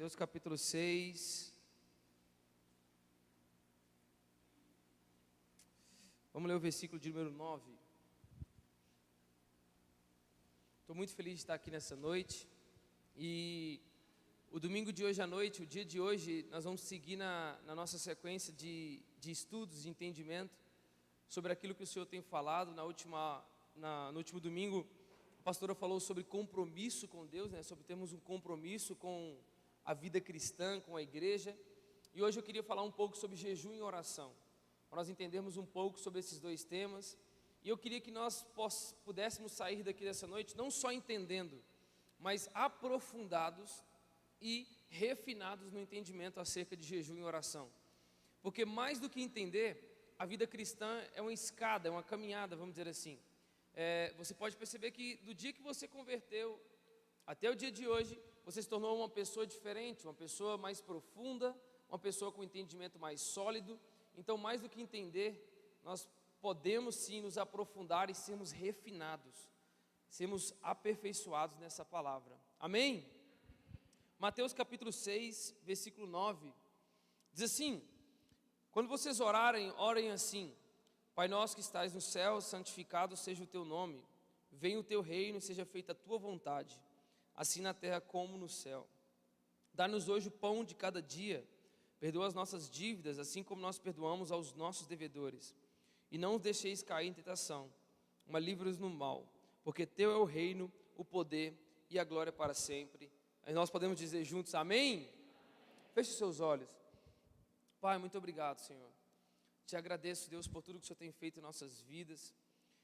Mateus capítulo 6. Vamos ler o versículo de número 9. Estou muito feliz de estar aqui nessa noite. E o domingo de hoje à noite, o dia de hoje, nós vamos seguir na nossa sequência de estudos, de entendimento sobre aquilo que o Senhor tem falado. No último domingo, a pastora falou sobre compromisso com Deus, sobre termos um compromisso com a vida cristã, com a igreja. E hoje eu queria falar um pouco sobre jejum e oração, para nós entendermos um pouco sobre esses dois temas. E eu queria que nós pudéssemos sair daqui dessa noite, não só entendendo, mas aprofundados e refinados no entendimento acerca de jejum e oração. Porque mais do que entender, a vida cristã é uma escada, é uma caminhada, vamos dizer assim. Você pode perceber que do dia que você converteu até o dia de hoje, você se tornou uma pessoa diferente, uma pessoa mais profunda, uma pessoa com entendimento mais sólido. Então, mais do que entender, nós podemos sim nos aprofundar e sermos refinados, sermos aperfeiçoados nessa palavra. Amém? Mateus capítulo 6, versículo 9, diz assim: quando vocês orarem, orem assim: Pai nosso que estais no céu, santificado seja o teu nome, venha o teu reino e seja feita a tua vontade, assim na terra como no céu. Dá-nos hoje o pão de cada dia, perdoa as nossas dívidas, assim como nós perdoamos aos nossos devedores. E não os deixeis cair em tentação, mas livra-nos do mal, porque teu é o reino, o poder e a glória para sempre. Aí nós podemos dizer juntos, amém? Feche seus olhos. Pai, muito obrigado, Senhor. Te agradeço, Deus, por tudo que o Senhor tem feito em nossas vidas.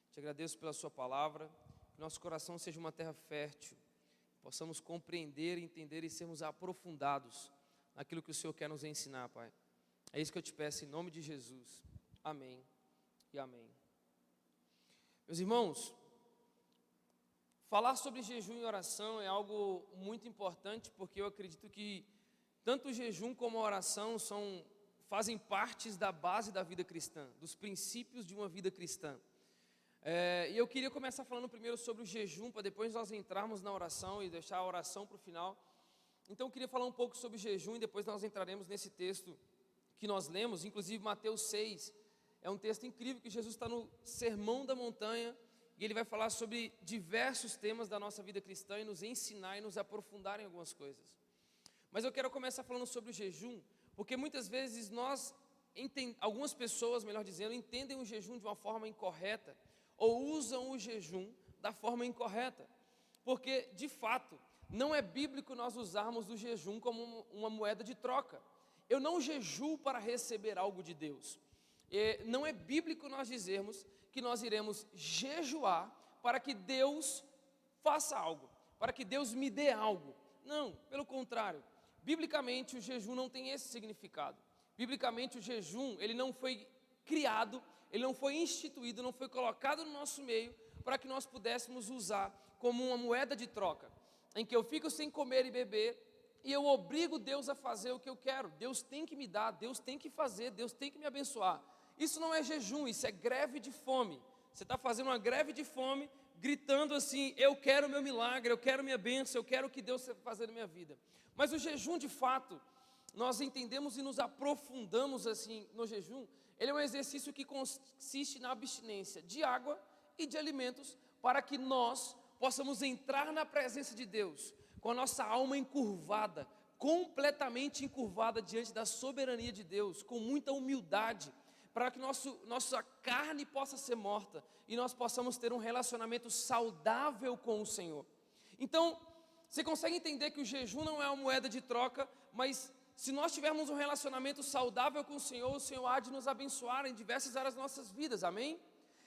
Te agradeço pela sua palavra. Que nosso coração seja uma terra fértil. Possamos compreender, entender e sermos aprofundados naquilo que o Senhor quer nos ensinar, Pai. É isso que eu te peço em nome de Jesus. Amém e amém. Meus irmãos, falar sobre jejum e oração é algo muito importante, porque eu acredito que tanto o jejum como a oração fazem parte da base da vida cristã, dos princípios de uma vida cristã. E eu queria começar falando primeiro sobre o jejum, para depois nós entrarmos na oração e deixar a oração para o final. Então eu queria falar um pouco sobre jejum e depois nós entraremos nesse texto que nós lemos, inclusive Mateus 6, é um texto incrível que Jesus está no Sermão da Montanha, e ele vai falar sobre diversos temas da nossa vida cristã e nos ensinar e nos aprofundar em algumas coisas. Mas eu quero começar falando sobre o jejum, porque muitas vezes algumas pessoas, melhor dizendo, entendem o jejum de uma forma incorreta, ou usam o jejum da forma incorreta, porque de fato não é bíblico nós usarmos o jejum como uma moeda de troca. Eu não jejuo para receber algo de Deus. Não é bíblico nós dizermos que nós iremos jejuar para que Deus faça algo, para que Deus me dê algo. Não, pelo contrário. Biblicamente o jejum não tem esse significado. Biblicamente o jejum, ele não foi criado, ele não foi instituído, não foi colocado no nosso meio para que nós pudéssemos usar como uma moeda de troca, em que eu fico sem comer e beber e eu obrigo Deus a fazer o que eu quero. Deus tem que me dar, Deus tem que fazer, Deus tem que me abençoar. Isso não é jejum, isso é greve de fome. Você está fazendo uma greve de fome, gritando assim: eu quero meu milagre, eu quero minha bênção, eu quero o que Deus vai fazer na minha vida. Mas o jejum, de fato, nós entendemos e nos aprofundamos assim no jejum. Ele é um exercício que consiste na abstinência de água e de alimentos, para que nós possamos entrar na presença de Deus com a nossa alma encurvada, completamente encurvada diante da soberania de Deus, com muita humildade, para que nossa carne possa ser morta e nós possamos ter um relacionamento saudável com o Senhor. Então, você consegue entender que o jejum não é uma moeda de troca, mas se nós tivermos um relacionamento saudável com o Senhor há de nos abençoar em diversas áreas das nossas vidas, amém?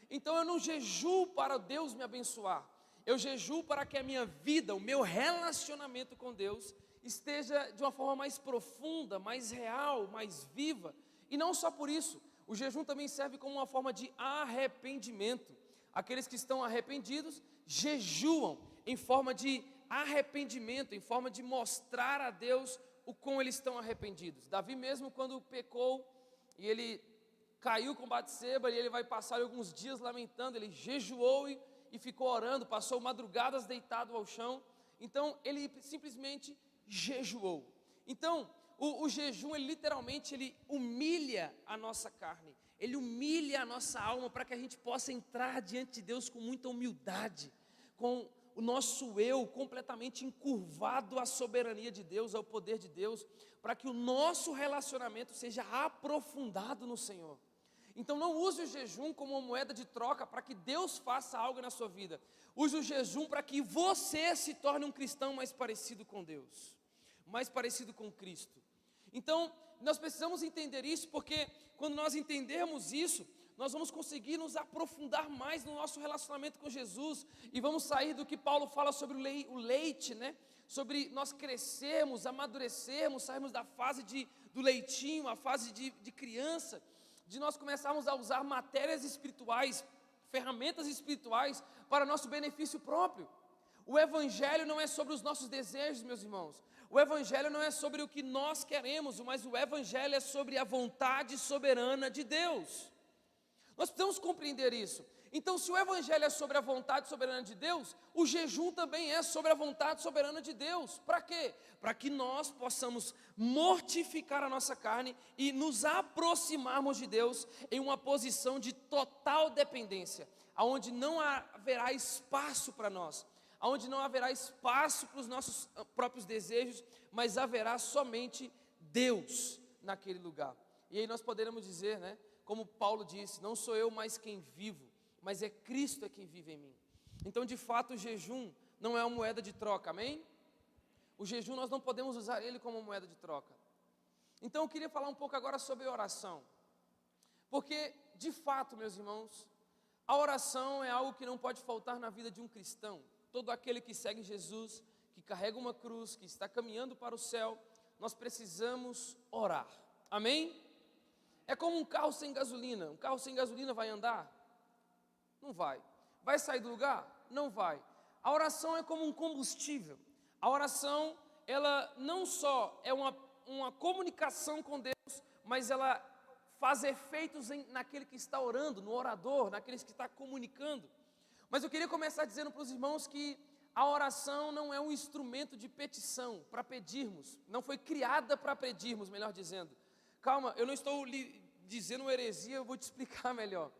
Então eu não jejuo para Deus me abençoar, eu jejuo para que a minha vida, o meu relacionamento com Deus esteja de uma forma mais profunda, mais real, mais viva. E não só por isso, o jejum também serve como uma forma de arrependimento. Aqueles que estão arrependidos jejuam em forma de arrependimento, em forma de mostrar a Deus o quão eles estão arrependidos. Davi mesmo, quando pecou e ele caiu com Batseba, e ele vai passar alguns dias lamentando, ele jejuou e ficou orando, passou madrugadas deitado ao chão. Então ele simplesmente jejuou. Então, o jejum, ele literalmente, ele humilha a nossa carne, ele humilha a nossa alma para que a gente possa entrar diante de Deus com muita humildade, com o nosso eu completamente encurvado à soberania de Deus, ao poder de Deus, para que o nosso relacionamento seja aprofundado no Senhor. Então não use o jejum como uma moeda de troca para que Deus faça algo na sua vida. Use o jejum para que você se torne um cristão mais parecido com Deus, mais parecido com Cristo. Então, nós precisamos entender isso, porque quando nós entendermos isso, nós vamos conseguir nos aprofundar mais no nosso relacionamento com Jesus, e vamos sair do que Paulo fala sobre o leite, né? Sobre nós crescermos, amadurecermos, sairmos da fase do leitinho, a fase de criança, de nós começarmos a usar matérias espirituais, ferramentas espirituais para nosso benefício próprio. O Evangelho não é sobre os nossos desejos, meus irmãos. O Evangelho não é sobre o que nós queremos, mas o Evangelho é sobre a vontade soberana de Deus. Nós precisamos compreender isso. Então, se o Evangelho é sobre a vontade soberana de Deus, o jejum também é sobre a vontade soberana de Deus. Para quê? Para que nós possamos mortificar a nossa carne e nos aproximarmos de Deus em uma posição de total dependência, onde não haverá espaço para nós, onde não haverá espaço para os nossos próprios desejos, mas haverá somente Deus naquele lugar. E aí nós poderemos dizer, né, como Paulo disse, não sou eu mais quem vivo, mas é Cristo quem vive em mim. Então, de fato, o jejum não é uma moeda de troca, amém? O jejum nós não podemos usar ele como moeda de troca. Então, eu queria falar um pouco agora sobre oração. Porque, de fato, meus irmãos, a oração é algo que não pode faltar na vida de um cristão. Todo aquele que segue Jesus, que carrega uma cruz, que está caminhando para o céu, nós precisamos orar, amém? É como um carro sem gasolina. Um carro sem gasolina vai andar? Não vai. Vai sair do lugar? Não vai. A oração é como um combustível. A oração, ela não só é uma comunicação com Deus, mas ela faz efeitos naquele que está orando, no orador, naquele que está comunicando. Mas eu queria começar dizendo para os irmãos que a oração não é um instrumento de petição, para pedirmos. Não foi criada para pedirmos, melhor dizendo. Calma, eu não estou lhe dizendo uma heresia, eu vou te explicar melhor.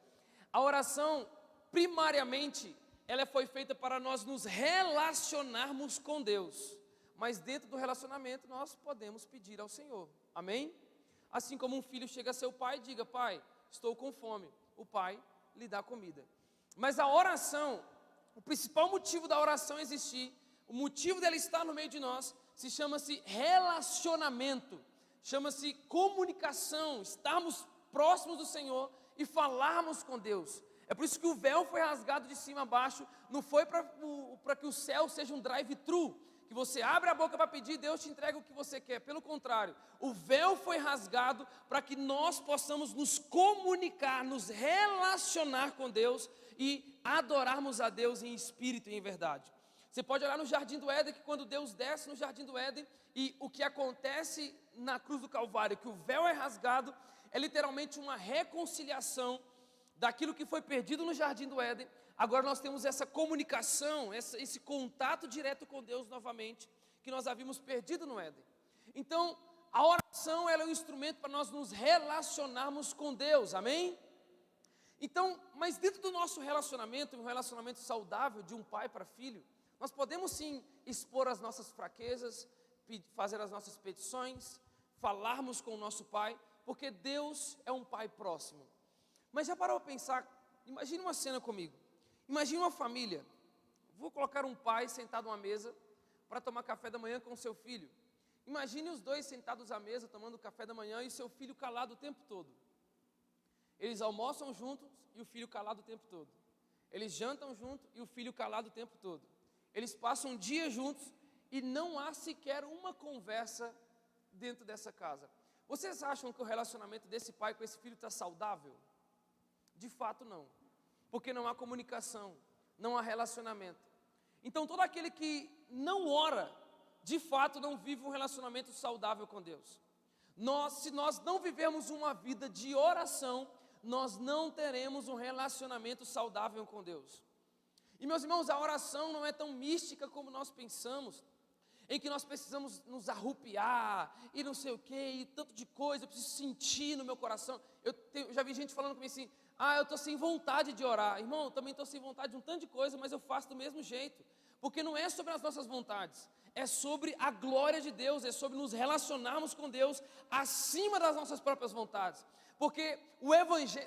A oração, primariamente, ela foi feita para nós nos relacionarmos com Deus. Mas dentro do relacionamento nós podemos pedir ao Senhor, amém? Assim como um filho chega a seu pai e diga, pai, estou com fome. O pai lhe dá comida. Mas a oração, o principal motivo da oração existir, o motivo dela estar no meio de nós, chama-se relacionamento, chama-se comunicação, estarmos próximos do Senhor e falarmos com Deus. É por isso que o véu foi rasgado de cima a baixo, não foi para que o céu seja um drive-thru, que você abre a boca para pedir e Deus te entrega o que você quer. Pelo contrário, o véu foi rasgado para que nós possamos nos comunicar, nos relacionar com Deus e adorarmos a Deus em espírito e em verdade. Você pode olhar no Jardim do Éden, que quando Deus desce no Jardim do Éden, e o que acontece na cruz do Calvário, que o véu é rasgado, é literalmente uma reconciliação daquilo que foi perdido no Jardim do Éden. Agora nós temos essa comunicação, esse contato direto com Deus novamente, que nós havíamos perdido no Éden. Então, a oração ela é um instrumento para nós nos relacionarmos com Deus, amém? Então, mas dentro do nosso relacionamento, um relacionamento saudável de um pai para filho, nós podemos sim expor as nossas fraquezas, fazer as nossas petições, falarmos com o nosso pai, porque Deus é um pai próximo. Mas já parou para pensar, imagine uma cena comigo, imagine uma família, vou colocar um pai sentado à mesa para tomar café da manhã com o seu filho. Imagine os dois sentados à mesa tomando café da manhã e seu filho calado o tempo todo. Eles almoçam juntos e o filho calado o tempo todo. Eles jantam juntos e o filho calado o tempo todo. Eles passam um dia juntos e não há sequer uma conversa dentro dessa casa. Vocês acham que o relacionamento desse pai com esse filho está saudável? De fato não, porque não há comunicação, não há relacionamento. Então todo aquele que não ora, de fato não vive um relacionamento saudável com Deus. Se nós não vivermos uma vida de oração, nós não teremos um relacionamento saudável com Deus. E meus irmãos, a oração não é tão mística como nós pensamos. em que nós precisamos nos arrupiar, e não sei o quê, e tanto de coisa, eu preciso sentir no meu coração. Já vi gente falando comigo assim, eu estou sem vontade de orar. Irmão, eu também estou sem vontade de um tanto de coisa, mas eu faço do mesmo jeito. Porque não é sobre as nossas vontades, é sobre a glória de Deus, é sobre nos relacionarmos com Deus acima das nossas próprias vontades. Porque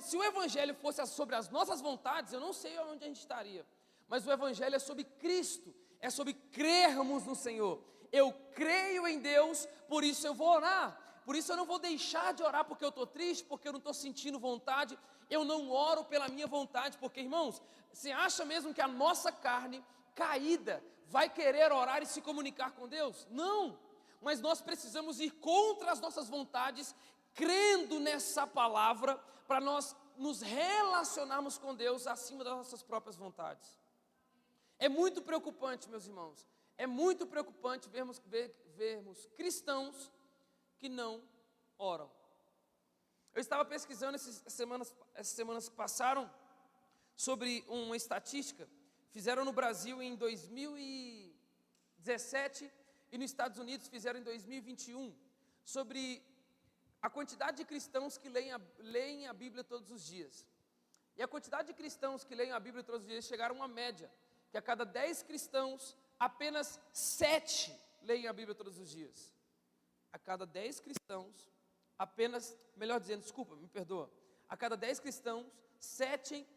se o Evangelho fosse sobre as nossas vontades, eu não sei onde a gente estaria. Mas o Evangelho é sobre Cristo, é sobre crermos no Senhor. Eu creio em Deus, por isso eu vou orar. Por isso eu não vou deixar de orar porque eu estou triste, porque eu não estou sentindo vontade. Eu não oro pela minha vontade, porque, irmãos, você acha mesmo que a nossa carne caída vai querer orar e se comunicar com Deus? Não, mas nós precisamos ir contra as nossas vontades, crendo nessa palavra, para nós nos relacionarmos com Deus acima das nossas próprias vontades. É muito preocupante, meus irmãos, é muito preocupante vermos cristãos que não oram. Eu estava pesquisando essas semanas que passaram sobre uma estatística. Fizeram no Brasil em 2017 e nos Estados Unidos fizeram em 2021, sobre a quantidade de cristãos que leem a Bíblia todos os dias. E a quantidade de cristãos que leem a Bíblia todos os dias chegaram a uma média, que a cada 10 cristãos, apenas 7 leem a Bíblia todos os dias. A cada 10 cristãos, a cada 10 cristãos, 7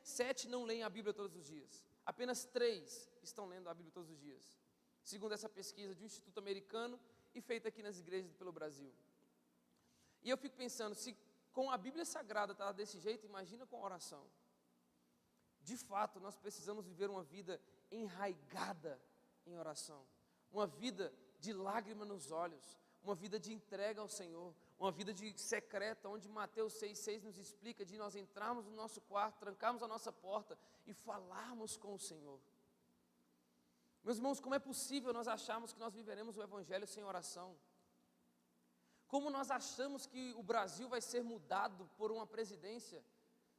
não leem a Bíblia todos os dias. Apenas 3 estão lendo a Bíblia todos os dias, segundo essa pesquisa de um instituto americano e feita aqui nas igrejas pelo Brasil. E eu fico pensando, se com a Bíblia Sagrada está desse jeito, imagina com a oração. De fato, nós precisamos viver uma vida enraigada em oração, uma vida de lágrima nos olhos, uma vida de entrega ao Senhor, uma vida de secreta, onde Mateus 6,6 nos explica de nós entrarmos no nosso quarto, trancarmos a nossa porta e falarmos com o Senhor. Meus irmãos, como é possível nós acharmos que nós viveremos o Evangelho sem oração? Como nós achamos que o Brasil vai ser mudado por uma presidência?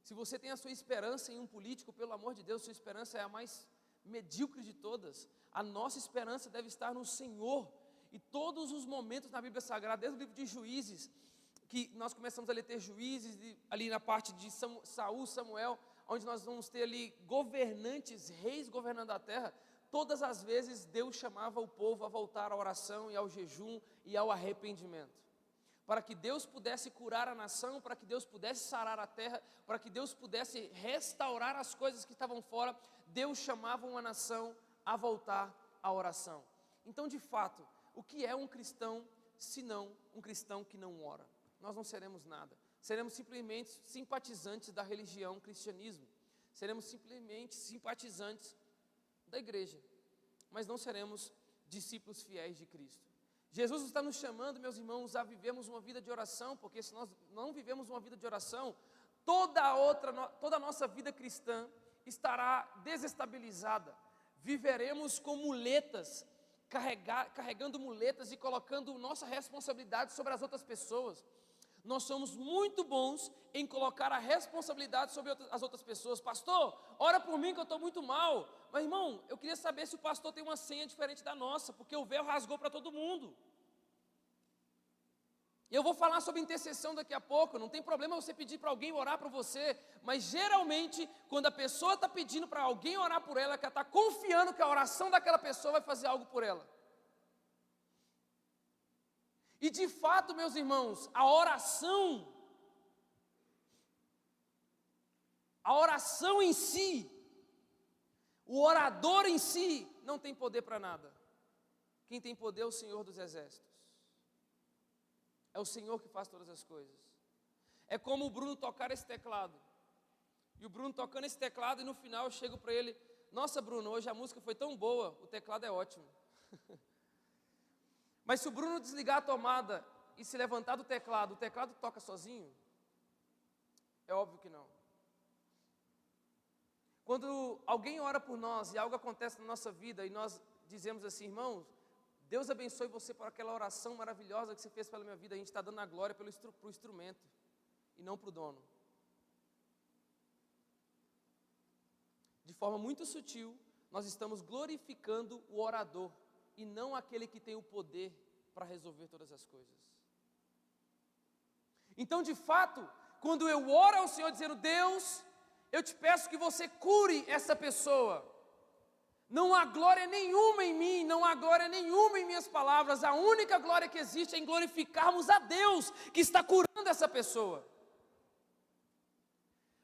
Se você tem a sua esperança em um político, pelo amor de Deus, sua esperança é a mais medíocre de todas. A nossa esperança deve estar no Senhor. E todos os momentos na Bíblia Sagrada, desde o livro de Juízes, que nós começamos a ler ter juízes, ali na parte de Saul, Samuel, onde nós vamos ter ali governantes, reis governando a terra, todas as vezes Deus chamava o povo a voltar à oração e ao jejum e ao arrependimento. Para que Deus pudesse curar a nação, para que Deus pudesse sarar a terra, para que Deus pudesse restaurar as coisas que estavam fora, Deus chamava uma nação a voltar à oração. Então, de fato, o que é um cristão, senão um cristão que não ora? Nós não seremos nada. Seremos simplesmente simpatizantes da religião, cristianismo. Seremos simplesmente simpatizantes da igreja. Mas não seremos discípulos fiéis de Cristo. Jesus está nos chamando, meus irmãos, a vivermos uma vida de oração, porque se nós não vivemos uma vida de oração, toda a nossa vida cristã estará desestabilizada. Viveremos com muletas, carregando muletas e colocando nossa responsabilidade sobre as outras pessoas. Nós somos muito bons em colocar a responsabilidade sobre as outras pessoas. Pastor, ora por mim que eu estou muito mal. Mas, irmão, eu queria saber se o pastor tem uma senha diferente da nossa, porque o véu rasgou para todo mundo. E eu vou falar sobre intercessão daqui a pouco. Não tem problema você pedir para alguém orar por você, mas geralmente, quando a pessoa está pedindo para alguém orar por ela, que ela está confiando que a oração daquela pessoa vai fazer algo por ela. E de fato, meus irmãos, a oração em si, o orador em si, não tem poder para nada. Quem tem poder é o Senhor dos Exércitos. É o Senhor que faz todas as coisas. É como o Bruno tocar esse teclado. E o Bruno tocando esse teclado e no final eu chego para ele, nossa Bruno, hoje a música foi tão boa, o teclado é ótimo. Mas se o Bruno desligar a tomada e se levantar do teclado, o teclado toca sozinho? É óbvio que não. Quando alguém ora por nós e algo acontece na nossa vida e nós dizemos assim, irmãos, Deus abençoe você por aquela oração maravilhosa que você fez pela minha vida, a gente está dando a glória para o instrumento e não para o dono. De forma muito sutil, nós estamos glorificando o orador e não aquele que tem o poder para resolver todas as coisas. Então, de fato, quando eu oro ao Senhor dizendo: Deus, eu te peço que você cure essa pessoa, não há glória nenhuma em mim, não há glória nenhuma em minhas palavras, a única glória que existe é em glorificarmos a Deus que está curando essa pessoa.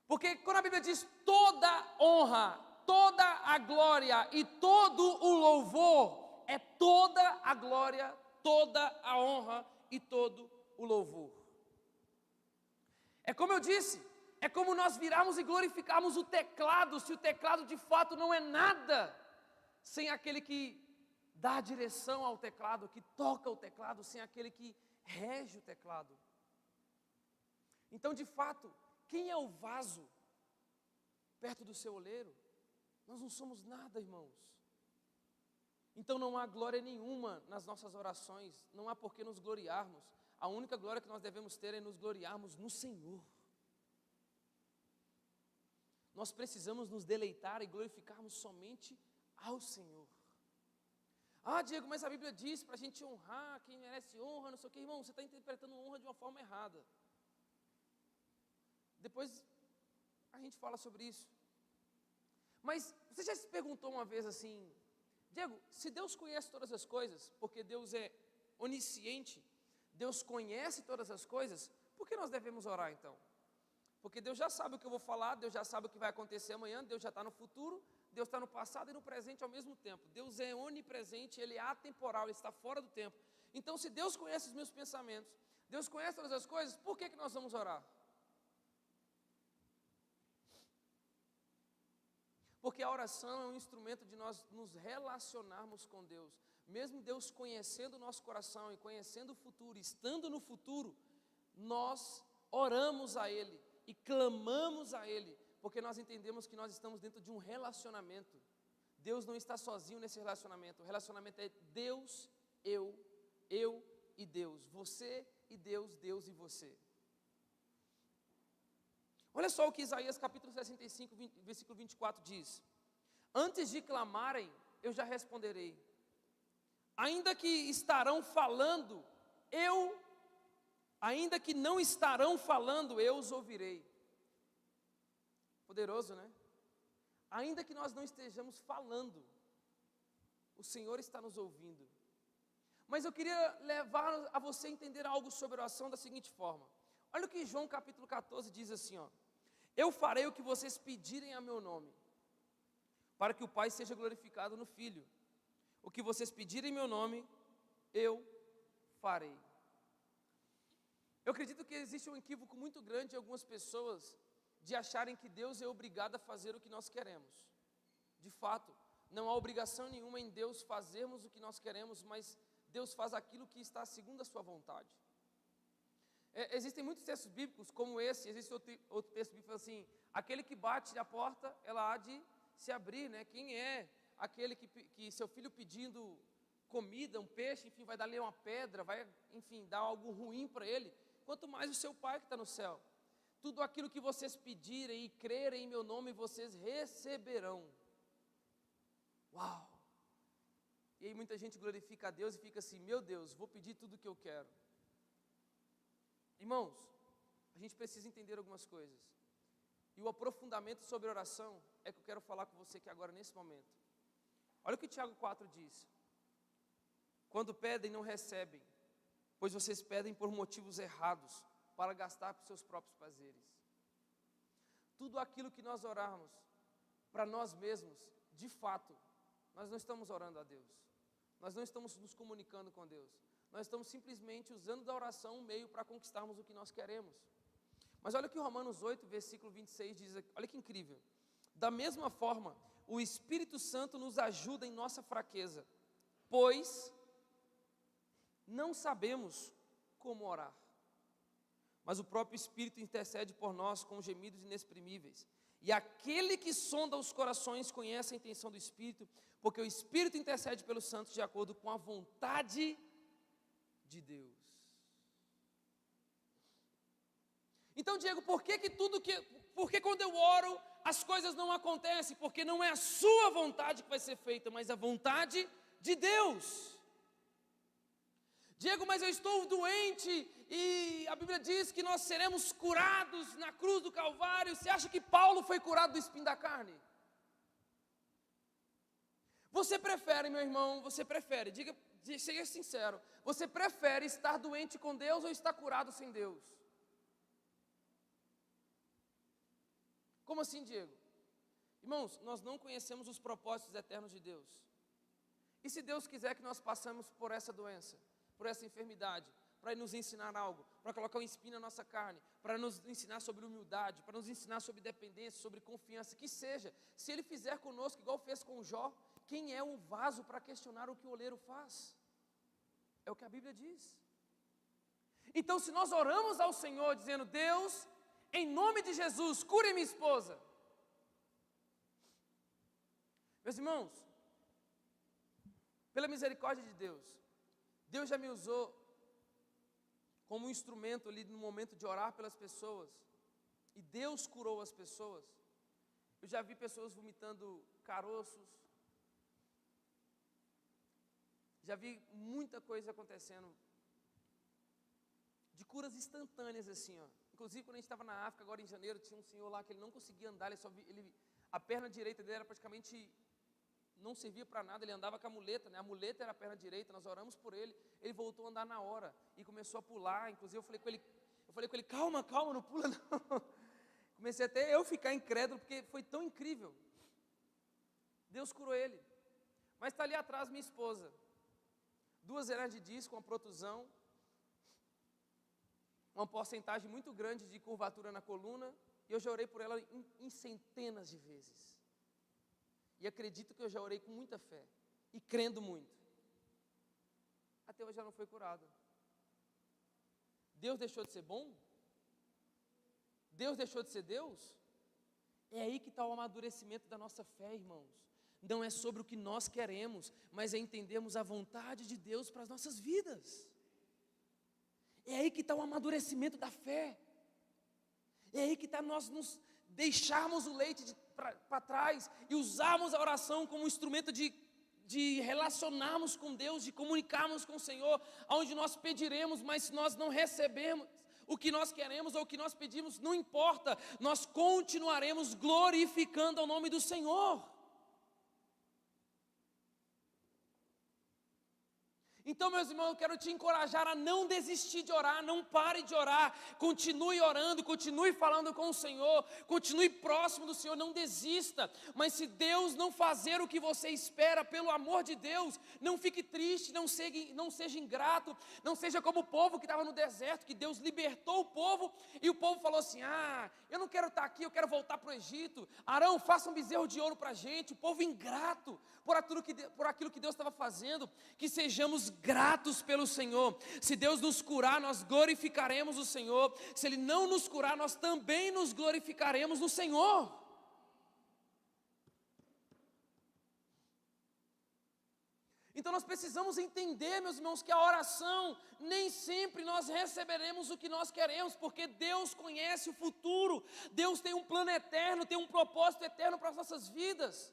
Porque quando a Bíblia diz toda honra, toda a glória e todo o louvor, é toda a glória, toda a honra e todo o louvor. É como eu disse, é como nós virarmos e glorificarmos o teclado, se o teclado de fato não é nada, sem aquele que dá a direção ao teclado, que toca o teclado, sem aquele que rege o teclado. Então, de fato, quem é o vaso perto do seu oleiro? Nós não somos nada, irmãos. Então não há glória nenhuma nas nossas orações, não há por que nos gloriarmos. A única glória que nós devemos ter é nos gloriarmos no Senhor. Nós precisamos nos deleitar e glorificarmos somente ao Senhor. Ah, Diego, mas a Bíblia diz para a gente honrar quem merece honra, não sei o que. Irmão, você está interpretando honra de uma forma errada. Depois a gente fala sobre isso. Mas você já se perguntou uma vez assim: Diego, se Deus conhece todas as coisas, porque Deus é onisciente, Deus conhece todas as coisas, por que nós devemos orar então? Porque Deus já sabe o que eu vou falar, Deus já sabe o que vai acontecer amanhã, Deus já está no futuro, Deus está no passado e no presente ao mesmo tempo. Deus é onipresente, Ele é atemporal, Ele está fora do tempo. Então, se Deus conhece os meus pensamentos, Deus conhece todas as coisas, por que nós vamos orar? Porque a oração é um instrumento de nós nos relacionarmos com Deus. Mesmo Deus conhecendo o nosso coração e conhecendo o futuro, estando no futuro, nós oramos a Ele e clamamos a Ele, porque nós entendemos que nós estamos dentro de um relacionamento. Deus não está sozinho nesse relacionamento. O relacionamento é Deus, eu e Deus. Você e Deus, Deus e você. Olha só o que Isaías capítulo 65, versículo 24 diz: antes de clamarem, eu já responderei. Ainda que estarão falando, ainda que não estarão falando, eu os ouvirei. Poderoso, né? Ainda que nós não estejamos falando, o Senhor está nos ouvindo. Mas eu queria levar a você a entender algo sobre a oração da seguinte forma. Olha o que João capítulo 14 diz assim, ó: eu farei o que vocês pedirem a meu nome, para que o Pai seja glorificado no Filho. O que vocês pedirem em meu nome, eu farei. Eu acredito que existe um equívoco muito grande de algumas pessoas de acharem que Deus é obrigado a fazer o que nós queremos. De fato, não há obrigação nenhuma em Deus fazermos o que nós queremos, mas Deus faz aquilo que está segundo a sua vontade. Existem muitos textos bíblicos como esse. Existe outro texto bíblico assim: aquele que bate a porta, ela há de se abrir, né? Quem é aquele que seu filho pedindo comida, um peixe, enfim, vai dar-lhe uma pedra, vai, enfim, dar algo ruim para ele, quanto mais o seu Pai que está no céu. Tudo aquilo que vocês pedirem e crerem em meu nome, vocês receberão. Uau! E aí muita gente glorifica a Deus e fica assim: meu Deus, vou pedir tudo o que eu quero. Irmãos, a gente precisa entender algumas coisas. E o aprofundamento sobre oração é que eu quero falar com você aqui agora, nesse momento. Olha o que Tiago 4 diz: quando pedem, não recebem, pois vocês pedem por motivos errados, para gastar com seus próprios prazeres. Tudo aquilo que nós orarmos para nós mesmos, de fato, nós não estamos orando a Deus. Nós não estamos nos comunicando com Deus. Nós estamos simplesmente usando da oração um meio para conquistarmos o que nós queremos. Mas olha o que Romanos 8, versículo 26 diz aqui. Olha que incrível. Da mesma forma, o Espírito Santo nos ajuda em nossa fraqueza, pois não sabemos como orar. Mas o próprio Espírito intercede por nós com gemidos inexprimíveis. E aquele que sonda os corações conhece a intenção do Espírito, porque o Espírito intercede pelos santos de acordo com a vontade de Deus. Então, Diego, por que quando eu oro as coisas não acontecem? Porque não é a sua vontade que vai ser feita, mas a vontade de Deus. Diego, mas eu estou doente e a Bíblia diz que nós seremos curados na cruz do Calvário. Você acha que Paulo foi curado do espinho da carne? Você prefere, meu irmão, seja sincero, você prefere estar doente com Deus ou estar curado sem Deus? Como assim, Diego? Irmãos, nós não conhecemos os propósitos eternos de Deus. E se Deus quiser que nós passemos por essa doença, por essa enfermidade, para nos ensinar algo, para colocar um espinho na nossa carne, para nos ensinar sobre humildade, para nos ensinar sobre dependência, sobre confiança, que seja, se Ele fizer conosco igual fez com Jó, quem é o vaso para questionar o que o oleiro faz? É o que a Bíblia diz. Então, se nós oramos ao Senhor dizendo, Deus, em nome de Jesus, cure minha esposa. Meus irmãos, pela misericórdia de Deus, Deus já me usou como um instrumento ali no momento de orar pelas pessoas, e Deus curou as pessoas. Eu já vi pessoas vomitando caroços, já vi muita coisa acontecendo, de curas instantâneas assim, ó. Inclusive quando a gente estava na África, agora em janeiro, tinha um senhor lá que ele não conseguia andar, a perna direita dele era praticamente, não servia para nada, ele andava com a muleta, né? A muleta era a perna direita, nós oramos por ele, ele voltou a andar na hora, e começou a pular, inclusive eu falei com ele, calma, não pula não. Comecei até eu ficar incrédulo, porque foi tão incrível. Deus curou ele. Mas está ali atrás minha esposa, 2 hernias de disco, uma protusão, uma porcentagem muito grande de curvatura na coluna, e eu já orei por ela em centenas de vezes. E acredito que eu já orei com muita fé, e crendo muito. Até hoje ela não foi curada. Deus deixou de ser bom? Deus deixou de ser Deus? É aí que está o amadurecimento da nossa fé, irmãos. Não é sobre o que nós queremos, mas é entendermos a vontade de Deus para as nossas vidas. É aí que está o amadurecimento da fé. É aí que está nós nos deixarmos o leite para trás e usarmos a oração como um instrumento de relacionarmos com Deus, de comunicarmos com o Senhor, onde nós pediremos, mas se nós não recebemos o que nós queremos ou o que nós pedimos, não importa, nós continuaremos glorificando o nome do Senhor. Então, meus irmãos, eu quero te encorajar a não desistir de orar, não pare de orar, continue orando, continue falando com o Senhor, continue próximo do Senhor, não desista. Mas se Deus não fazer o que você espera, pelo amor de Deus, não fique triste, não seja ingrato, não seja como o povo que estava no deserto, que Deus libertou o povo, e o povo falou assim, eu não quero estar aqui, eu quero voltar para o Egito. Arão, faça um bezerro de ouro para a gente. O povo ingrato por aquilo que Deus estava fazendo, que sejamos gratos pelo Senhor. Se Deus nos curar, nós glorificaremos o Senhor. Se Ele não nos curar, nós também nos glorificaremos no Senhor. Então nós precisamos entender, meus irmãos, que a oração, nem sempre nós receberemos o que nós queremos, porque Deus conhece o futuro, Deus tem um plano eterno, tem um propósito eterno para as nossas vidas.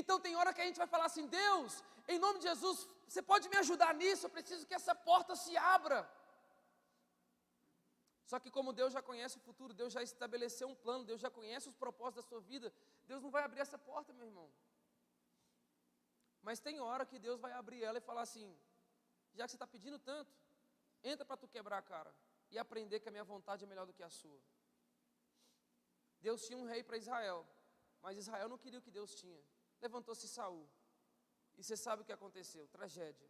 Então tem hora que a gente vai falar assim, Deus, em nome de Jesus, você pode me ajudar nisso? Eu preciso que essa porta se abra. Só que como Deus já conhece o futuro, Deus já estabeleceu um plano, Deus já conhece os propósitos da sua vida, Deus não vai abrir essa porta, meu irmão. Mas tem hora que Deus vai abrir ela e falar assim, já que você está pedindo tanto, entra para tu quebrar a cara e aprender que a minha vontade é melhor do que a sua. Deus tinha um rei para Israel, mas Israel não queria o que Deus tinha. Levantou-se Saul, e você sabe o que aconteceu, tragédia,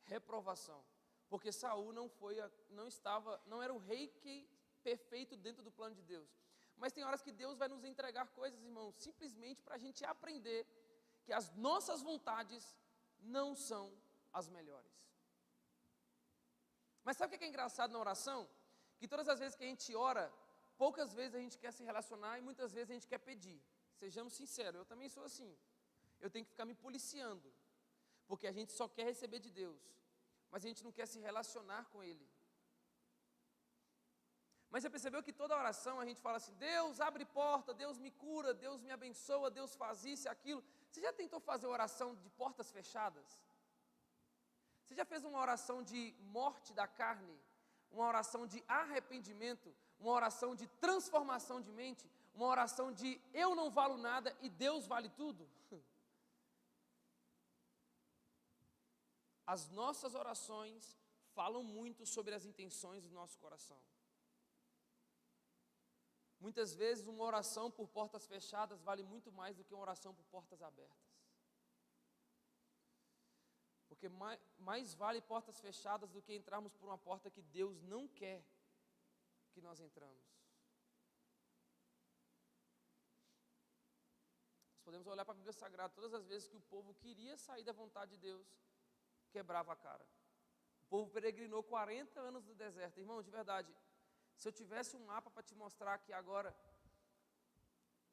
reprovação, porque Saul não era o rei perfeito dentro do plano de Deus. Mas tem horas que Deus vai nos entregar coisas, irmãos, simplesmente para a gente aprender que as nossas vontades não são as melhores. Mas sabe o que é engraçado na oração? Que todas as vezes que a gente ora, poucas vezes a gente quer se relacionar e muitas vezes a gente quer pedir. Sejamos sinceros, eu também sou assim. Eu tenho que ficar me policiando, porque a gente só quer receber de Deus, mas a gente não quer se relacionar com Ele. Mas você percebeu que toda oração a gente fala assim, Deus abre porta, Deus me cura, Deus me abençoa, Deus faz isso e aquilo. Você já tentou fazer oração de portas fechadas? Você já fez uma oração de morte da carne? Uma oração de arrependimento? Uma oração de transformação de mente? Uma oração de eu não valo nada e Deus vale tudo? As nossas orações falam muito sobre as intenções do nosso coração. Muitas vezes uma oração por portas fechadas vale muito mais do que uma oração por portas abertas. Porque mais vale portas fechadas do que entrarmos por uma porta que Deus não quer que nós entramos. Nós podemos olhar para a Bíblia Sagrada, todas as vezes que o povo queria sair da vontade de Deus, quebrava a cara. O povo peregrinou 40 anos no deserto. Irmão, de verdade, se eu tivesse um mapa para te mostrar aqui agora,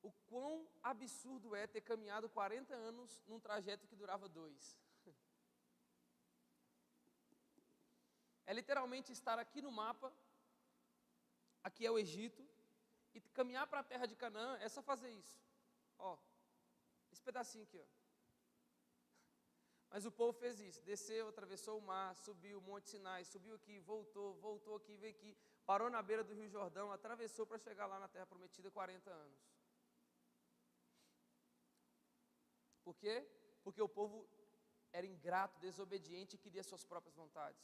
o quão absurdo é ter caminhado 40 anos num trajeto que durava 2. É literalmente estar aqui no mapa, aqui é o Egito, e caminhar para a terra de Canaã é só fazer isso. Ó, esse pedacinho aqui, ó. Mas o povo fez isso, desceu, atravessou o mar, subiu o Monte Sinai, subiu aqui, voltou aqui, veio aqui, parou na beira do Rio Jordão, atravessou para chegar lá na Terra Prometida 40 anos. Por quê? Porque o povo era ingrato, desobediente e queria suas próprias vontades.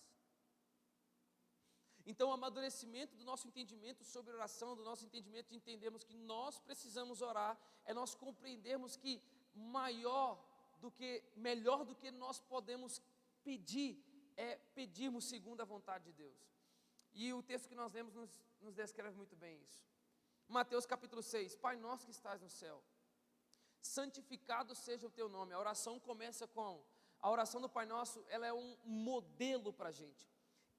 Então o amadurecimento do nosso entendimento sobre oração, do nosso entendimento de entendermos que nós precisamos orar, é nós compreendermos que melhor do que nós podemos pedir, é pedirmos segundo a vontade de Deus. E o texto que nós lemos nos descreve muito bem isso. Mateus capítulo 6, Pai nosso que estás no céu, santificado seja o teu nome. A oração começa com, a oração do Pai Nosso, ela é um modelo para a gente.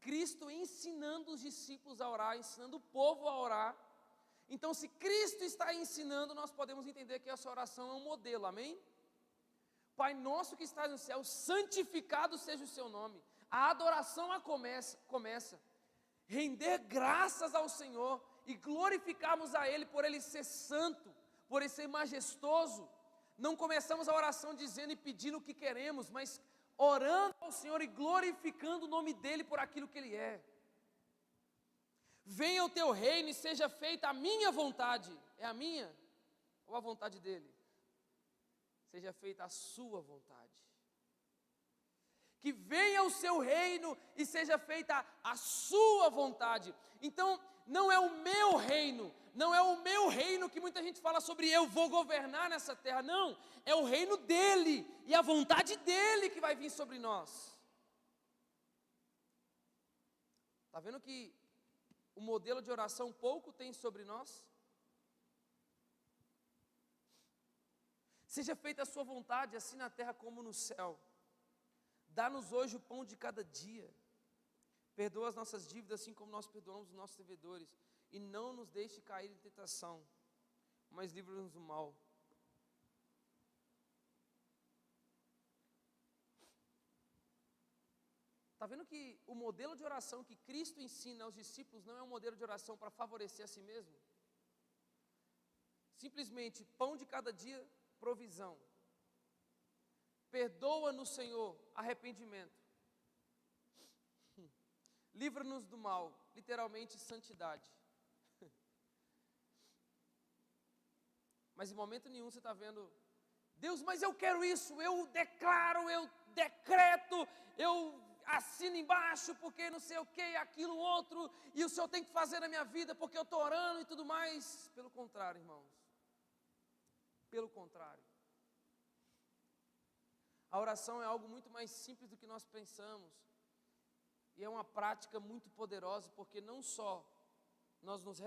Cristo ensinando os discípulos a orar, ensinando o povo a orar. Então se Cristo está ensinando, nós podemos entender que essa oração é um modelo, amém? Pai nosso que estás no céu, santificado seja o seu nome. A adoração começa. Render graças ao Senhor e glorificarmos a Ele por Ele ser santo, por Ele ser majestoso. Não começamos a oração dizendo e pedindo o que queremos, mas orando ao Senhor e glorificando o nome dEle por aquilo que Ele é. Venha o teu reino e seja feita a minha vontade. É a minha ou a vontade dEle? Seja feita a sua vontade. Que venha o seu reino e seja feita a sua vontade. Então, não é o meu reino, não é o meu reino que muita gente fala sobre eu vou governar nessa terra. Não, é o reino dele e a vontade dele que vai vir sobre nós. Está vendo que o modelo de oração pouco tem sobre nós? Seja feita a sua vontade, assim na terra como no céu. Dá-nos hoje o pão de cada dia. Perdoa as nossas dívidas, assim como nós perdoamos os nossos devedores. E não nos deixe cair em tentação, mas livra-nos do mal. Está vendo que o modelo de oração que Cristo ensina aos discípulos não é um modelo de oração para favorecer a si mesmo? Simplesmente, pão de cada dia, provisão. Perdoa-nos, Senhor, arrependimento. Livra-nos do mal, literalmente santidade. Mas em momento nenhum você está vendo, Deus, mas eu quero isso, eu declaro, eu decreto, eu assino embaixo, porque não sei o que, aquilo, outro, e o Senhor tem que fazer na minha vida, porque eu estou orando e tudo mais. Pelo contrário, irmãos. Pelo contrário. A oração é algo muito mais simples do que nós pensamos. E é uma prática muito poderosa, porque não só nós nos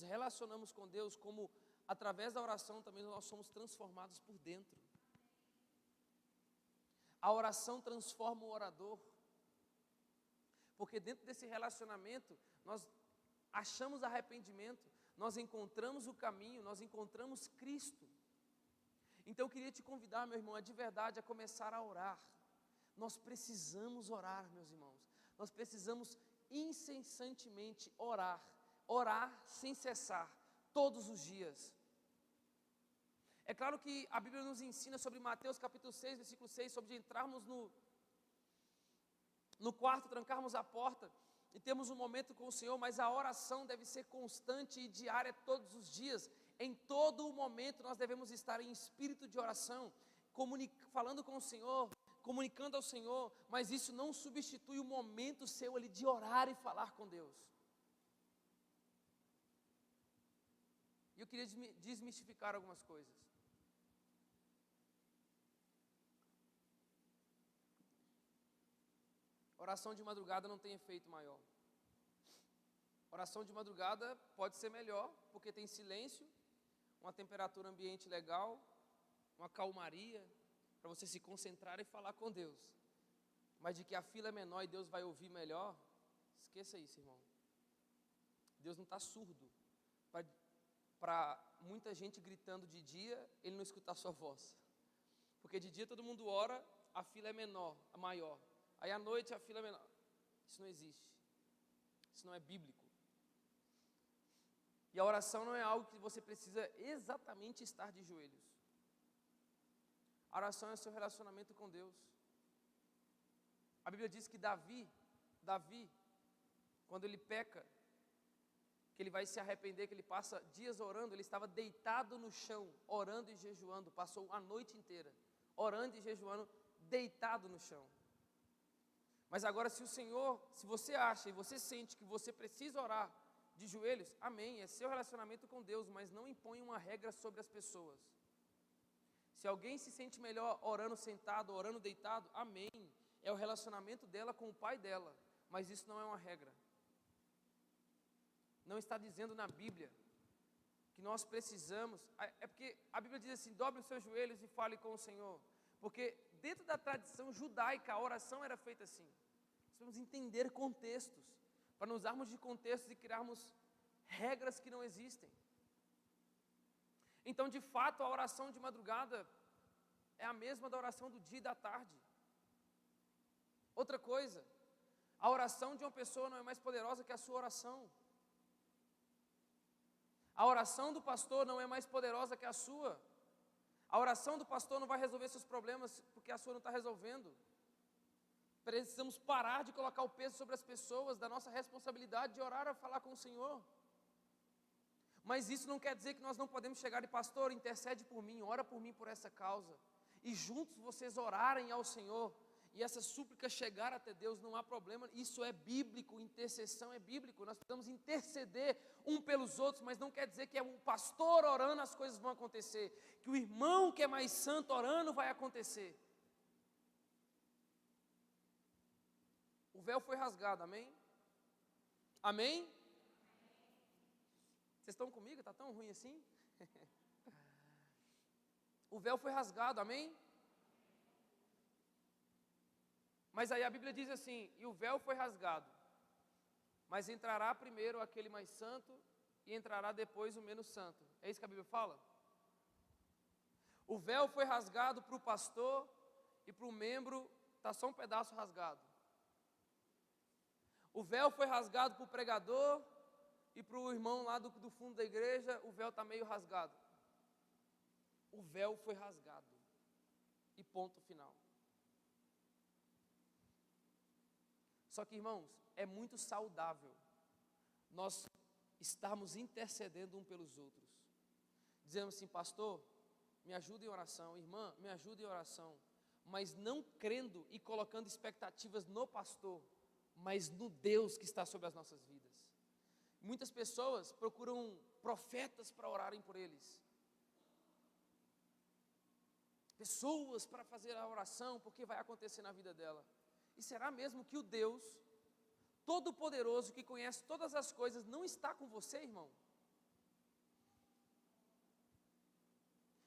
relacionamos com Deus, como através da oração também nós somos transformados por dentro. A oração transforma o orador. Porque dentro desse relacionamento, nós achamos arrependimento, nós encontramos o caminho, nós encontramos Cristo. Então eu queria te convidar, meu irmão, de verdade, a começar a orar. Nós precisamos orar, meus irmãos. Nós precisamos incessantemente orar. Orar sem cessar, todos os dias. É claro que a Bíblia nos ensina sobre Mateus capítulo 6, versículo 6, sobre entrarmos No quarto, trancarmos a porta e temos um momento com o Senhor, mas a oração deve ser constante e diária todos os dias. Em todo o momento nós devemos estar em espírito de oração, falando com o Senhor, comunicando ao Senhor, mas isso não substitui o momento seu ali de orar e falar com Deus. E eu queria desmistificar algumas coisas. Oração de madrugada não tem efeito maior. Oração de madrugada pode ser melhor, porque tem silêncio, uma temperatura ambiente legal, uma calmaria, para você se concentrar e falar com Deus. Mas de que a fila é menor e Deus vai ouvir melhor, esqueça isso, irmão. Deus não está surdo para muita gente gritando de dia, Ele não escutar a sua voz. Porque de dia todo mundo ora, a fila é menor, a maior. Aí à noite a fila é menor. Isso não existe. Isso não é bíblico. E a oração não é algo que você precisa exatamente estar de joelhos. A oração é seu relacionamento com Deus. A Bíblia diz que Davi, quando ele peca, que ele vai se arrepender, que ele passa dias orando, ele estava deitado no chão, orando e jejuando, passou a noite inteira, orando e jejuando, deitado no chão. Mas agora se você acha e você sente que você precisa orar de joelhos, amém, é seu relacionamento com Deus, mas não impõe uma regra sobre as pessoas. Se alguém se sente melhor orando sentado, orando deitado, amém, é o relacionamento dela com o pai dela, mas isso não é uma regra. Não está dizendo na Bíblia que nós precisamos, é porque a Bíblia diz assim, dobre os seus joelhos e fale com o Senhor, porque dentro da tradição judaica a oração era feita assim. Nós vamos entender contextos, para não usarmos de contextos e criarmos regras que não existem. Então, de fato, a oração de madrugada é a mesma da oração do dia e da tarde. Outra coisa, a oração de uma pessoa não é mais poderosa que a sua oração. A oração do pastor não é mais poderosa que a sua. A oração do pastor não vai resolver seus problemas porque a sua não está resolvendo. Precisamos parar de colocar o peso sobre as pessoas, da nossa responsabilidade de orar e falar com o Senhor. Mas isso não quer dizer que nós não podemos chegar e, pastor, intercede por mim, ora por mim por essa causa. E juntos vocês orarem ao Senhor, e essa súplica chegar até Deus, não há problema, isso é bíblico, intercessão é bíblico, nós precisamos interceder um pelos outros, mas não quer dizer que é o pastor orando as coisas vão acontecer, que o irmão que é mais santo orando vai acontecer. O véu foi rasgado, amém? Amém? Vocês estão comigo? Está tão ruim assim? O véu foi rasgado, amém? Mas aí a Bíblia diz assim, e o véu foi rasgado, mas entrará primeiro aquele mais santo e entrará depois o menos santo. É isso que a Bíblia fala? O véu foi rasgado para o pastor e para o membro, está só um pedaço rasgado. O véu foi rasgado para o pregador e para o irmão lá do fundo da igreja, o véu está meio rasgado. O véu foi rasgado. E ponto final. Só que, irmãos, é muito saudável nós estarmos intercedendo um pelos outros. Dizendo assim, pastor, me ajuda em oração, irmã, me ajuda em oração. Mas não crendo e colocando expectativas no pastor, mas no Deus que está sobre as nossas vidas. Muitas pessoas procuram profetas para orarem por eles. Pessoas para fazer a oração, porque vai acontecer na vida dela. E será mesmo que o Deus Todo-Poderoso, que conhece todas as coisas, não está com você, irmão?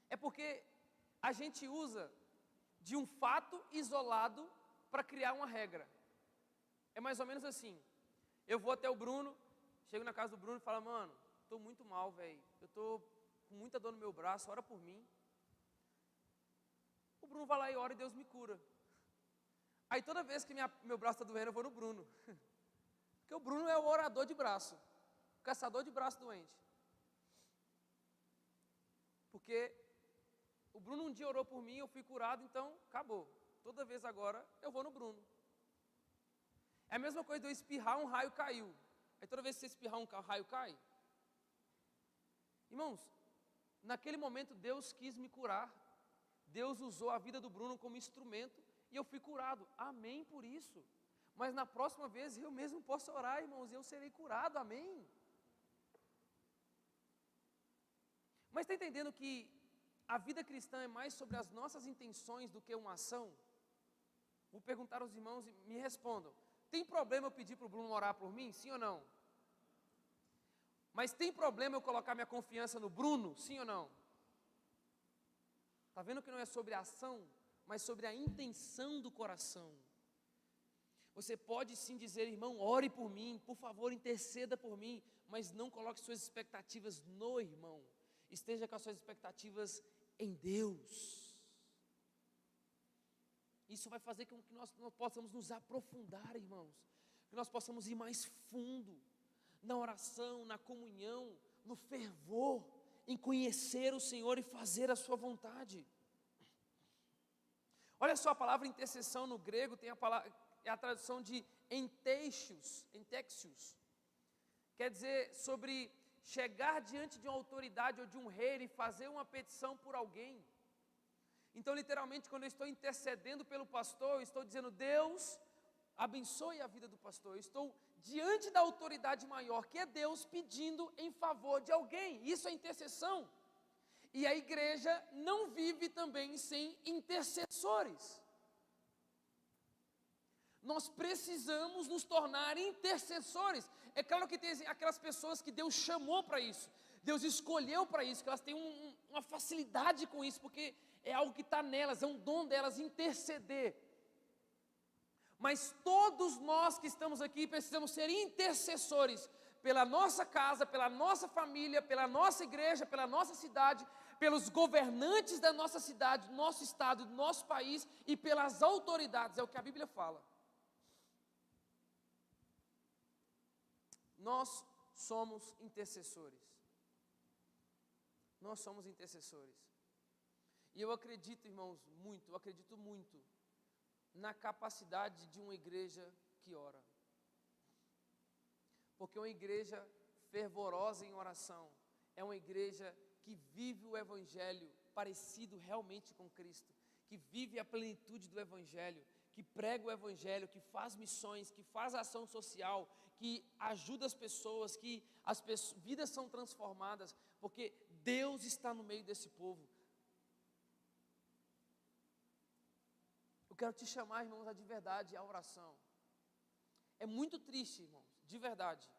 É porque a gente usa de um fato isolado para criar uma regra. É mais ou menos assim, eu vou até o Bruno, chego na casa do Bruno e falo, mano, estou muito mal, velho, eu estou com muita dor no meu braço, ora por mim. O Bruno vai lá e ora e Deus me cura. Aí toda vez que meu braço está doendo, eu vou no Bruno. Porque o Bruno é o orador de braço, o caçador de braço doente. Porque o Bruno um dia orou por mim, eu fui curado, então acabou. Toda vez agora eu vou no Bruno. É a mesma coisa de eu espirrar, um raio caiu. Aí toda vez que você espirrar, um raio cai. Irmãos, naquele momento Deus quis me curar. Deus usou a vida do Bruno como instrumento e eu fui curado. Amém por isso. Mas na próxima vez eu mesmo posso orar, irmãos, e eu serei curado. Amém. Mas está entendendo que a vida cristã é mais sobre as nossas intenções do que uma ação? Vou perguntar aos irmãos e me respondam. Tem problema eu pedir para o Bruno orar por mim? Sim ou não? Mas tem problema eu colocar minha confiança no Bruno? Sim ou não? Está vendo que não é sobre a ação, mas sobre a intenção do coração. Você pode sim dizer, irmão, ore por mim, por favor, interceda por mim, mas não coloque suas expectativas no irmão. Esteja com as suas expectativas em Deus. Isso vai fazer com que nós possamos nos aprofundar, irmãos. Que nós possamos ir mais fundo na oração, na comunhão, no fervor, em conhecer o Senhor e fazer a sua vontade. Olha só, a palavra intercessão no grego tem a tradução de entexios. Quer dizer, sobre chegar diante de uma autoridade ou de um rei e fazer uma petição por alguém. Então, literalmente, quando eu estou intercedendo pelo pastor, eu estou dizendo, Deus, abençoe a vida do pastor. Eu estou diante da autoridade maior, que é Deus, pedindo em favor de alguém. Isso é intercessão. E a igreja não vive também sem intercessores. Nós precisamos nos tornar intercessores. É claro que tem aquelas pessoas que Deus chamou para isso. Deus escolheu para isso, que elas têm uma facilidade com isso, porque é algo que está nelas, é um dom delas interceder. Mas todos nós que estamos aqui precisamos ser intercessores pela nossa casa, pela nossa família, pela nossa igreja, pela nossa cidade, pelos governantes da nossa cidade, do nosso estado, do nosso país e pelas autoridades, é o que a Bíblia fala. Nós somos intercessores. Nós somos intercessores. E eu acredito, irmãos, eu acredito muito na capacidade de uma igreja que ora. Porque uma igreja fervorosa em oração é uma igreja que vive o Evangelho parecido realmente com Cristo, que vive a plenitude do Evangelho, que prega o Evangelho, que faz missões, que faz ação social, que ajuda as pessoas, que vidas são transformadas, porque Deus está no meio desse povo. Eu quero te chamar, irmãos, a de verdade, a oração. É muito triste, irmãos, de verdade.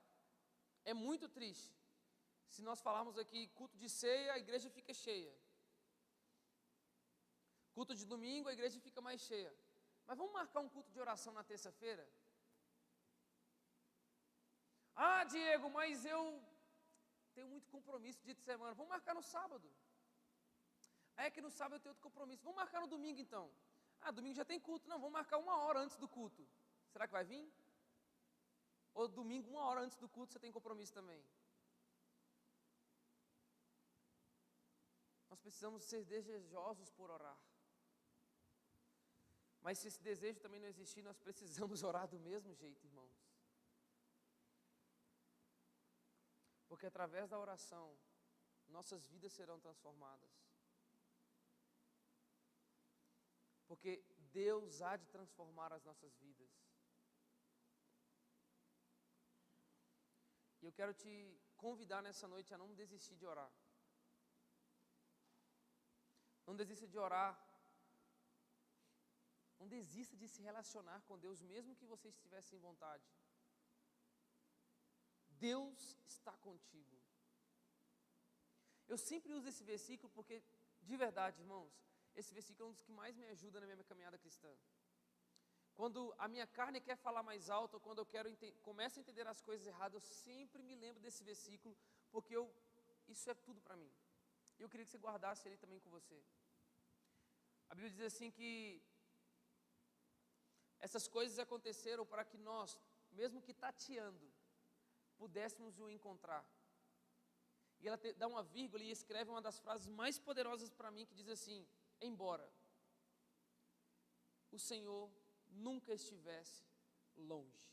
É muito triste. Se nós falarmos aqui culto de ceia, a igreja fica cheia. Culto de domingo, a igreja fica mais cheia. Mas vamos marcar um culto de oração na terça-feira? Ah, Diego, mas eu tenho muito compromisso dia de semana. Vamos marcar no sábado. É que no sábado eu tenho outro compromisso. Vamos marcar no domingo então. Ah, domingo já tem culto. Não, vamos marcar 1 hora antes do culto. Será que vai vir? Ou domingo, 1 hora antes do culto, você tem compromisso também? Nós precisamos ser desejosos por orar. Mas se esse desejo também não existir, nós precisamos orar do mesmo jeito, irmãos. Porque através da oração, nossas vidas serão transformadas. Porque Deus há de transformar as nossas vidas. E eu quero te convidar nessa noite a não desistir de orar. Não desista de orar. Não desista de se relacionar com Deus, mesmo que você estivesse sem vontade. Deus está contigo. Eu sempre uso esse versículo porque, de verdade, irmãos, esse versículo é um dos que mais me ajuda na minha caminhada cristã. Quando a minha carne quer falar mais alto, ou quando eu começo a entender as coisas erradas, eu sempre me lembro desse versículo, porque isso é tudo para mim. Eu queria que você guardasse ele também com você. A Bíblia diz assim que essas coisas aconteceram para que nós, mesmo que tateando, pudéssemos o encontrar. E ela dá uma vírgula e escreve uma das frases mais poderosas para mim, que diz assim: embora o Senhor nunca estivesse longe.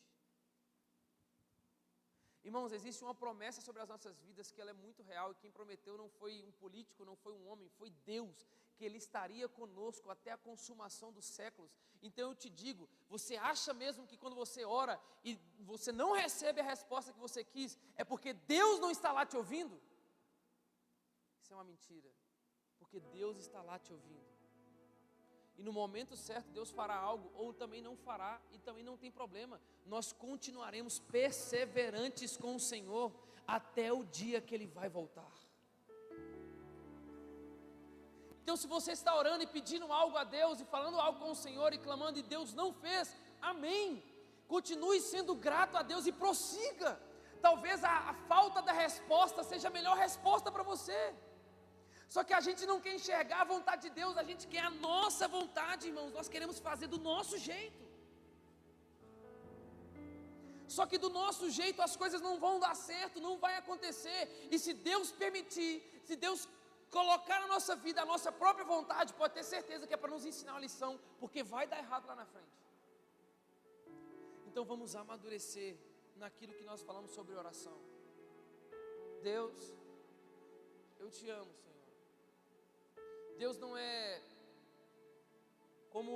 Irmãos, existe uma promessa sobre as nossas vidas que ela é muito real, e quem prometeu não foi um político, não foi um homem, foi Deus, que Ele estaria conosco até a consumação dos séculos. Então eu te digo, você acha mesmo que quando você ora e você não recebe a resposta que você quis, é porque Deus não está lá te ouvindo? Isso é uma mentira, porque Deus está lá te ouvindo. E no momento certo Deus fará algo, ou também não fará, e também não tem problema. Nós continuaremos perseverantes com o Senhor até o dia que Ele vai voltar. Então, se você está orando e pedindo algo a Deus, e falando algo com o Senhor, e clamando, e Deus não fez, amém. Continue sendo grato a Deus e prossiga. Talvez a falta da resposta seja a melhor resposta para você. Só que a gente não quer enxergar a vontade de Deus, a gente quer a nossa vontade, irmãos. Nós queremos fazer do nosso jeito. Só que do nosso jeito as coisas não vão dar certo, não vai acontecer. E se Deus permitir, se Deus colocar na nossa vida a nossa própria vontade, pode ter certeza que é para nos ensinar uma lição, porque vai dar errado lá na frente. Então vamos amadurecer naquilo que nós falamos sobre oração. Deus, eu te amo, Senhor. Deus não é como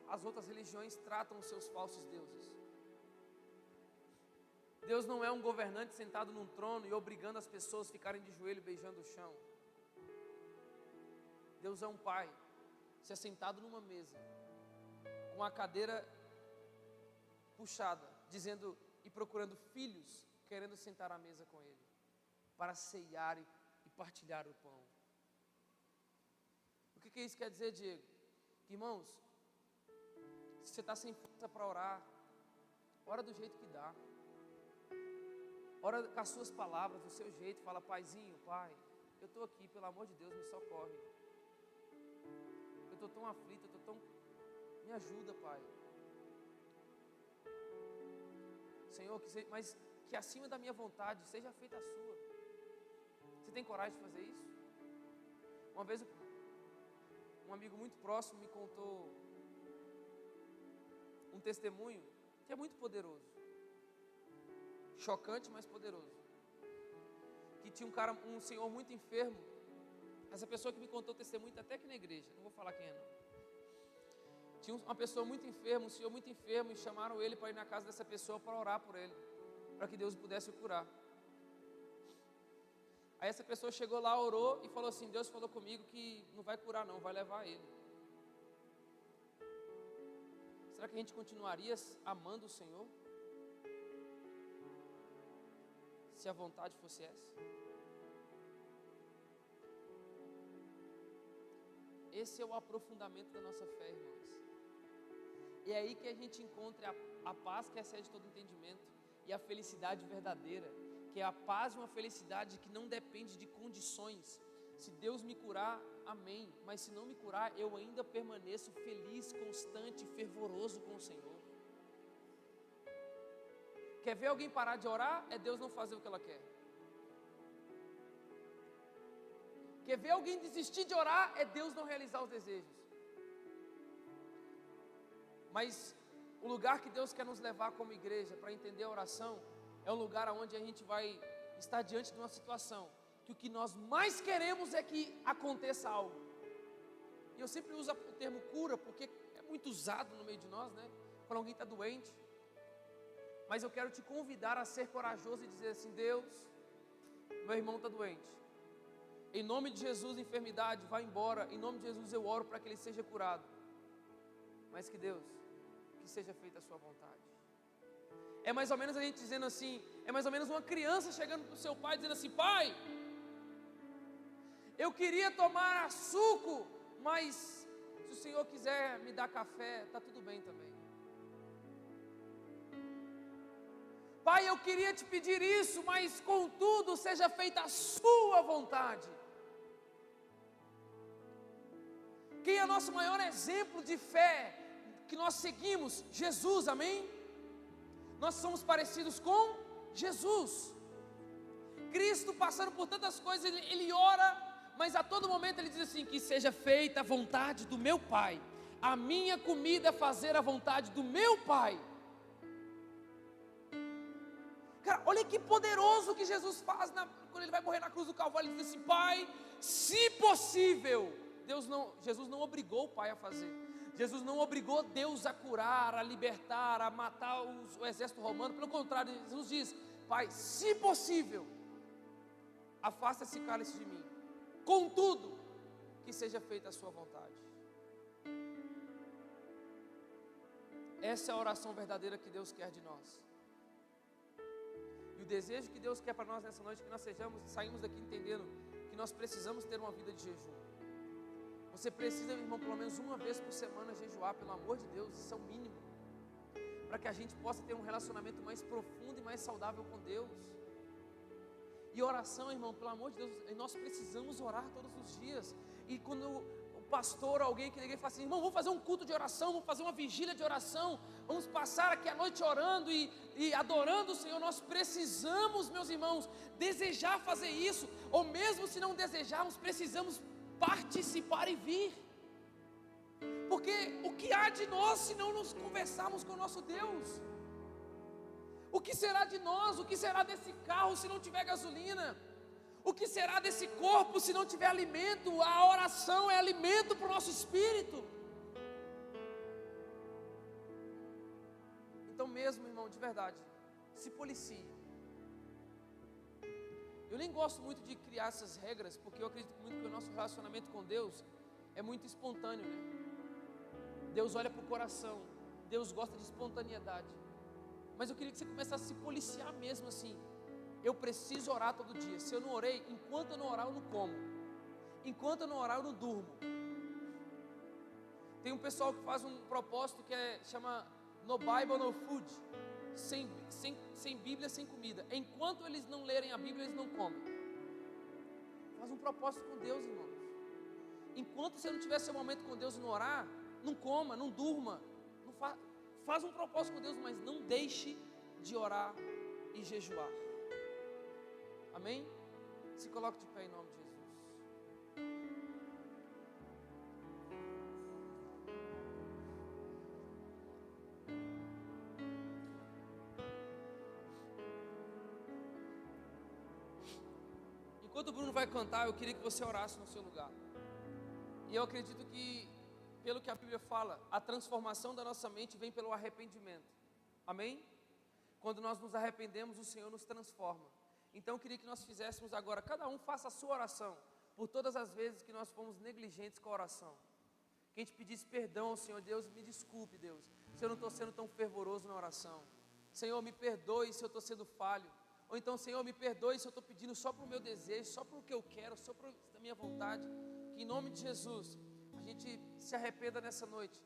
as outras religiões tratam os seus falsos deuses. Deus não é um governante sentado num trono e obrigando as pessoas a ficarem de joelho beijando o chão. Deus é um pai, se assentado numa mesa, com a cadeira puxada, dizendo e procurando filhos, querendo sentar à mesa com Ele, para ceiar e partilhar o pão. O que isso quer dizer, Diego? Que, irmãos, se você está sem força para orar, ora do jeito que dá. Ora com as suas palavras, do seu jeito, fala: Paizinho, Pai, eu estou aqui, pelo amor de Deus, me socorre. Eu estou tão aflito, me ajuda, Pai. Senhor, mas que acima da minha vontade seja feita a sua. Você tem coragem de fazer isso? Uma vez um amigo muito próximo me contou um testemunho que é muito poderoso, chocante, mas poderoso. Que tinha um senhor muito enfermo. Essa pessoa que me contou o testemunho está até aqui na igreja, não vou falar quem é não. Tinha uma pessoa muito enferma, um senhor muito enfermo, e chamaram ele para ir na casa dessa pessoa para orar por ele, para que Deus pudesse o curar. Aí essa pessoa chegou lá, orou e falou assim: Deus falou comigo que não vai curar não, vai levar ele. Será que a gente continuaria amando o Senhor? Se a vontade fosse essa? Esse é o aprofundamento da nossa fé, irmãos. É aí que a gente encontra a paz que excede todo entendimento e a felicidade verdadeira, que é a paz e uma felicidade que não depende de condições. Se Deus me curar, amém, mas se não me curar, eu ainda permaneço feliz, constante, fervoroso com o Senhor. Quer ver alguém parar de orar? É Deus não fazer o que ela quer. Quer ver alguém desistir de orar? É Deus não realizar os desejos. Mas o lugar que Deus quer nos levar como igreja para entender a oração é um lugar onde a gente vai estar diante de uma situação que o que nós mais queremos é que aconteça algo. E eu sempre uso o termo cura porque é muito usado no meio de nós, né? Quando alguém está doente. Mas eu quero te convidar a ser corajoso e dizer assim: Deus, meu irmão está doente. Em nome de Jesus, enfermidade, vai embora. Em nome de Jesus eu oro para que ele seja curado. Mas que Deus, que seja feita a sua vontade. É mais ou menos a gente dizendo assim, é mais ou menos uma criança chegando para o seu pai dizendo assim: pai, eu queria tomar suco, mas se o Senhor quiser me dar café, está tudo bem também. Pai, eu queria te pedir isso, mas contudo seja feita a sua vontade. Quem é o nosso maior exemplo de fé que nós seguimos? Jesus, amém? Nós somos parecidos com Jesus. Cristo, passando por tantas coisas, ele ora, mas a todo momento ele diz assim: que seja feita a vontade do meu Pai. A minha comida é fazer a vontade do meu Pai. Cara, olha que poderoso que Jesus faz quando ele vai morrer na cruz do Calvário. Ele diz assim: Pai, se possível. Jesus não obrigou o Pai a fazer. Jesus não obrigou Deus a curar, a libertar, a matar o exército romano. Pelo contrário, Jesus diz: Pai, se possível, afasta esse cálice de mim. Contudo, que seja feita a sua vontade. Essa é a oração verdadeira que Deus quer de nós. E o desejo que Deus quer para nós nessa noite, que nós saímos daqui entendendo que nós precisamos ter uma vida de jejum. Você precisa, irmão, pelo menos uma vez por semana jejuar, pelo amor de Deus, isso é o mínimo. Para que a gente possa ter um relacionamento mais profundo e mais saudável com Deus. E oração, irmão, pelo amor de Deus, nós precisamos orar todos os dias. E quando o pastor, alguém que ninguém fala assim: irmão, vamos fazer um culto de oração, vamos fazer uma vigília de oração, vamos passar aqui a noite orando e adorando o Senhor. Nós precisamos, meus irmãos, desejar fazer isso, ou mesmo se não desejarmos, precisamos participar e vir. Porque o que há de nós se não nos conversarmos com o nosso Deus? O que será de nós? O que será desse carro se não tiver gasolina? O que será desse corpo se não tiver alimento? A oração é alimento para o nosso espírito. Então mesmo, irmão, de verdade, se policie. Eu nem gosto muito de criar essas regras, porque eu acredito muito que o nosso relacionamento com Deus é muito espontâneo, né? Deus olha para o coração, Deus gosta de espontaneidade. Mas eu queria que você começasse a se policiar mesmo assim. Eu preciso orar todo dia. Se eu não orei, enquanto eu não orar, eu não como. Enquanto eu não orar, eu não durmo. Tem um pessoal que faz um propósito que chama No Bible, No Food. Sem Bíblia, sem comida. Enquanto eles não lerem a Bíblia, eles não comem. Faz um propósito com Deus, irmãos. Enquanto você não tiver seu momento com Deus e não orar, não coma, não durma. Faz um propósito com Deus, mas não deixe de orar e jejuar. Amém? Se coloque de pé em nome de Jesus. Enquanto o Bruno vai cantar, eu queria que você orasse no seu lugar. E eu acredito que, pelo que a Bíblia fala, a transformação da nossa mente vem pelo arrependimento. Amém? Quando nós nos arrependemos, o Senhor nos transforma. Então eu queria que nós fizéssemos agora, cada um faça a sua oração, por todas as vezes que nós fomos negligentes com a oração. Que a gente pedisse perdão ao Senhor. Deus, me desculpe, Deus, se eu não estou sendo tão fervoroso na oração. Senhor, me perdoe se eu estou sendo falho. Ou então, Senhor, me perdoe se eu estou pedindo só para o meu desejo, só para o que eu quero, só para a minha vontade. Que em nome de Jesus, a gente se arrependa nessa noite